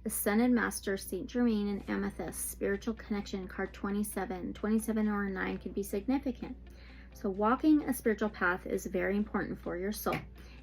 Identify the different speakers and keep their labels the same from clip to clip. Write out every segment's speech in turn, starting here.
Speaker 1: Ascended Master Saint Germain and Amethyst, Spiritual Connection, card 27. 27 or 9 can be significant. So walking a spiritual path is very important for your soul.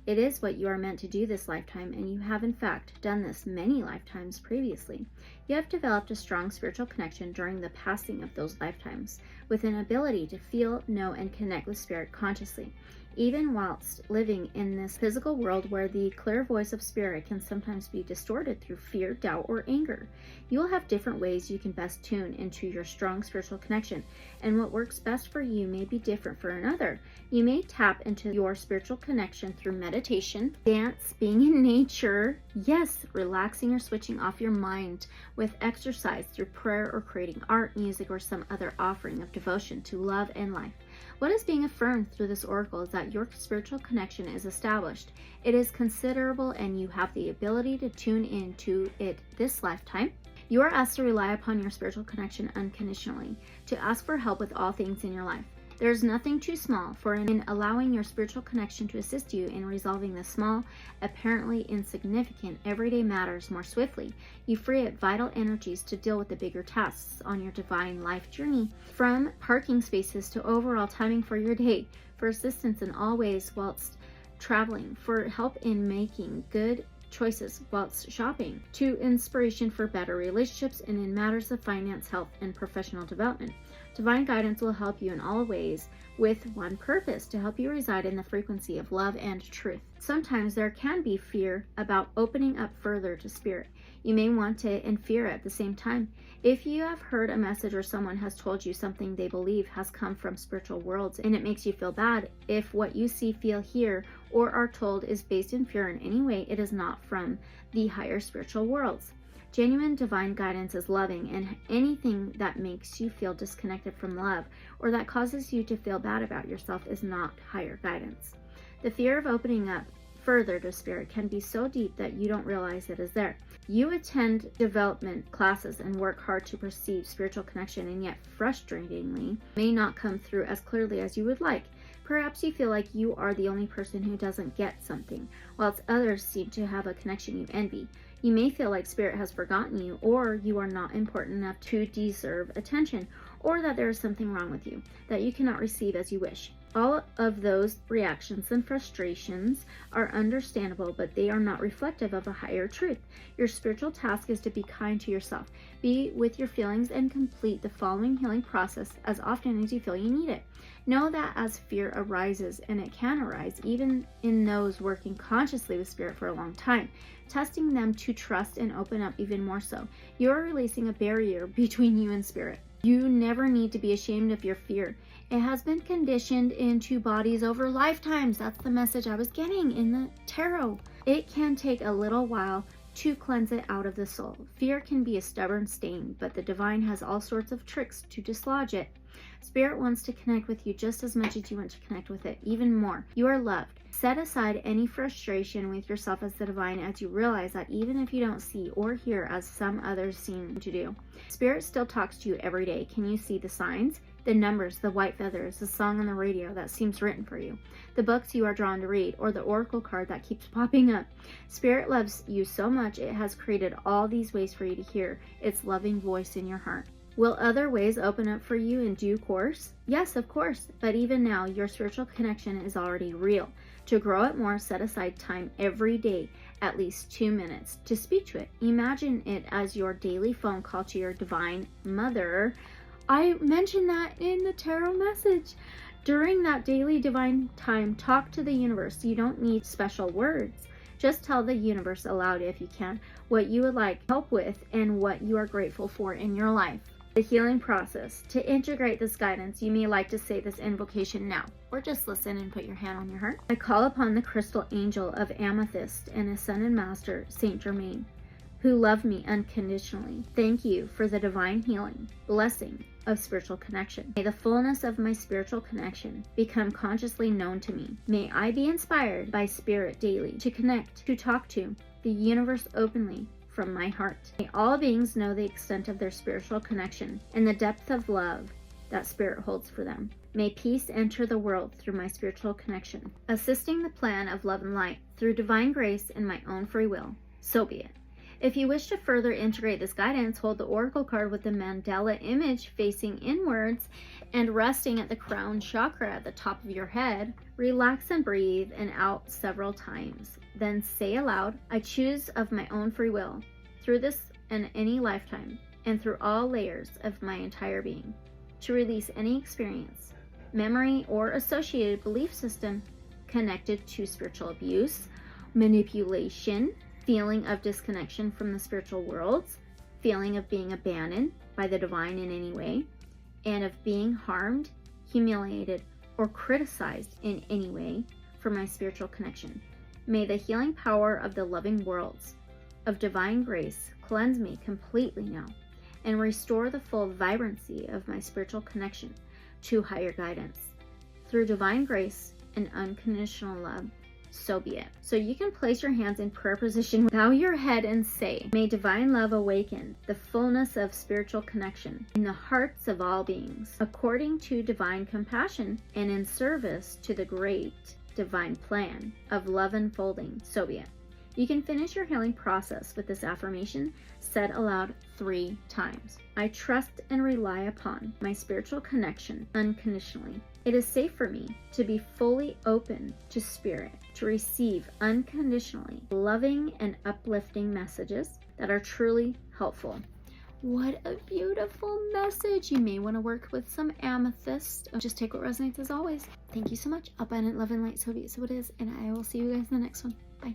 Speaker 1: It is what you are meant to do this lifetime, and you have in fact done this many lifetimes previously. You have developed a strong spiritual connection during the passing of those lifetimes, with an ability to feel, know, and connect with spirit consciously, even whilst living in this physical world where the clear voice of spirit can sometimes be distorted through fear, doubt, or anger. You will have different ways you can best tune into your strong spiritual connection, and what works best for you may be different for another. You may tap into your spiritual connection through meditation, dance, being in nature, yes, relaxing or switching off your mind with exercise, through prayer, or creating art, music, or some other offering of devotion to love and life. What is being affirmed through this oracle is that your spiritual connection is established. It is considerable, and you have the ability to tune into it this lifetime. You are asked to rely upon your spiritual connection unconditionally, to ask for help with all things in your life. There is nothing too small, for in allowing your spiritual connection to assist you in resolving the small, apparently insignificant, everyday matters more swiftly, you free up vital energies to deal with the bigger tasks on your divine life journey, from parking spaces to overall timing for your day, for assistance in all ways whilst traveling, for help in making good choices whilst shopping, to inspiration for better relationships, and in matters of finance, health, and professional development. Divine guidance will help you in all ways with one purpose: to help you reside in the frequency of love and truth. Sometimes there can be fear about opening up further to spirit. You may want to and fear at the same time. If you have heard a message or someone has told you something they believe has come from spiritual worlds and it makes you feel bad, if what you see, feel, hear, or are told is based in fear in any way, it is not from the higher spiritual worlds. Genuine divine guidance is loving, and anything that makes you feel disconnected from love or that causes you to feel bad about yourself is not higher guidance. The fear of opening up further to spirit can be so deep that you don't realize it is there. You attend development classes and work hard to perceive spiritual connection, and yet frustratingly may not come through as clearly as you would like. Perhaps you feel like you are the only person who doesn't get something, whilst others seem to have a connection you envy. You may feel like spirit has forgotten you, or you are not important enough to deserve attention, or that there is something wrong with you that you cannot receive as you wish. All of those reactions and frustrations are understandable, but they are not reflective of a higher truth. Your spiritual task is to be kind to yourself. Be with your feelings and complete the following healing process as often as you feel you need it. Know that as fear arises, and it can arise even in those working consciously with spirit for a long time, testing them to trust and open up even more so, you are releasing a barrier between you and spirit. You never need to be ashamed of your fear. It has been conditioned into bodies over lifetimes. That's the message I was getting in the tarot. It can take a little while to cleanse it out of the soul. Fear can be a stubborn stain, but the divine has all sorts of tricks to dislodge it. Spirit wants to connect with you just as much as you want to connect with it, even more. You are loved. Set aside any frustration with yourself as the divine, as you realize that even if you don't see or hear as some others seem to do, Spirit still talks to you every day. Can you see the signs? The numbers, the white feathers, the song on the radio that seems written for you, the books you are drawn to read, or the oracle card that keeps popping up. Spirit loves you so much it has created all these ways for you to hear its loving voice in your heart. Will other ways open up for you in due course? Yes, of course, but even now, your spiritual connection is already real. To grow it more, set aside time every day, at least 2 minutes, to speak to it. Imagine it as your daily phone call to your divine mother. I mentioned that in the tarot message. During that daily divine time, talk to the universe. You don't need special words. Just tell the universe aloud, if you can, what you would like help with and what you are grateful for in your life. The healing process. To integrate this guidance, you may like to say this invocation now, or just listen and put your hand on your heart. I call upon the crystal angel of amethyst and ascended master Saint Germain, who love me unconditionally. Thank you for the divine healing, blessing of spiritual connection. May the fullness of my spiritual connection become consciously known to me. May I be inspired by spirit daily to connect, to talk to the universe openly from my heart. May all beings know the extent of their spiritual connection and the depth of love that spirit holds for them. May peace enter the world through my spiritual connection, assisting the plan of love and light through divine grace and my own free will. So be it. If you wish to further integrate this guidance, hold the oracle card with the mandala image facing inwards and resting at the crown chakra at the top of your head. Relax and breathe and out several times. Then say aloud, I choose of my own free will, through this and any lifetime, and through all layers of my entire being, to release any experience, memory, or associated belief system connected to spiritual abuse, manipulation, feeling of disconnection from the spiritual worlds, feeling of being abandoned by the divine in any way, and of being harmed, humiliated, or criticized in any way for my spiritual connection. May the healing power of the loving worlds of divine grace cleanse me completely now and restore the full vibrancy of my spiritual connection to higher guidance. Through divine grace and unconditional love, so be it. So you can place your hands in prayer position, bow your head and say, may divine love awaken the fullness of spiritual connection in the hearts of all beings, according to divine compassion and in service to the great divine plan of love unfolding, so be it. You can finish your healing process with this affirmation said aloud 3 times. I trust and rely upon my spiritual connection unconditionally. It is safe for me to be fully open to spirit, to receive unconditionally loving and uplifting messages that are truly helpful. What a beautiful message. You may want to work with some amethyst. Just take what resonates as always. Thank you so much. Abundant love and light, so be it, so it is. And I will see you guys in the next one. Bye.